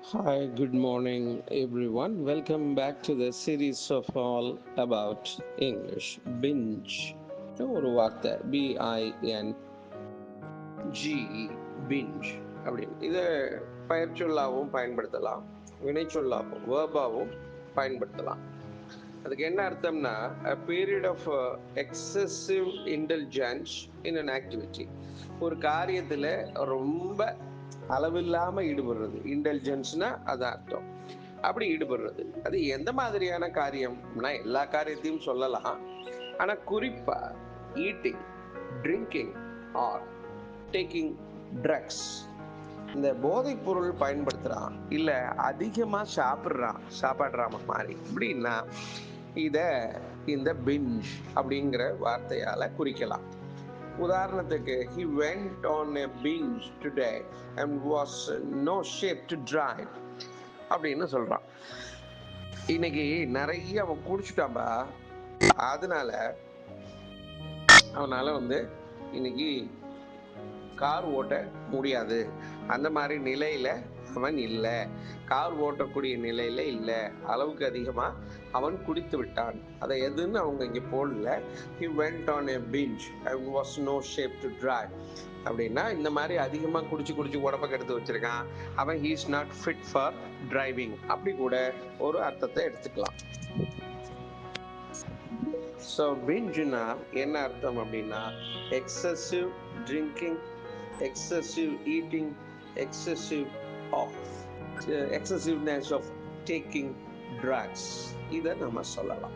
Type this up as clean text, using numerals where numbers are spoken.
Hi, good morning, everyone. Welcome back to the series of all about English. Binge. ஒரு வார்த்தை binge அப்படின்னு இதை பெயர்ச்சொல்லாகவும் பயன்படுத்தலாம், வினைச்சொல்லாகவும் வேர்பாகவும் பயன்படுத்தலாம். அதுக்கு என்ன அர்த்தம்னா a period of excessive indulgence in an activity. ஒரு காரியத்தில் ரொம்ப அளவில்லாம ஈடுபடுறது. இன்டெலிஜென்ஸ்னா அதான் அர்த்தம். அப்படி ஈடுபடுறது அது எந்த மாதிரியான காரியம்னா எல்லா காரியத்தையும் சொல்லலாம். ஆனா குறிப்பா eating, drinking or taking drugs, இந்த போதைப் பொருள் பயன்படுத்துறான் இல்ல அதிகமா சாப்பாடுறாம மாதிரி இப்படின்னா இத இந்த பிஞ்ச் அப்படிங்கிற வார்த்தையால குறிக்கலாம். உதாரணத்துக்கு he went on a binge today and was no shape to drive அப்படின்னு சொல்றான். இன்னைக்கு நிறைய அவன் குடிச்சுட்டான்பா, அதனால அவனால இன்னைக்கு கார் ஓட்ட முடியாது, அந்த மாதிரி நிலையில அவன் இல்லை, கார் ஓட்டக்கூடிய நிலையில இல்லை, அளவுக்கு அதிகமா அவன் குடித்து விட்டான். அதை எதுன்னு அவங்க இங்க போடல. he went on a binge and was no shape to drive அப்படின்னா இந்த மாதிரி அதிகமா குடிச்சு குடிச்சு உடம்ப கெடுத்து வச்சிருக்கான், அவன் he is not fit for driving அப்படி கூட ஒரு அர்த்தத்தை எடுத்துக்கலாம். ஸோ பிஞ்சுனா என்ன அர்த்தம் அப்படின்னா excessive drinking, excessive eating, excessive of excessiveness of taking drugs, இதை நம்ம சொல்லலாம்.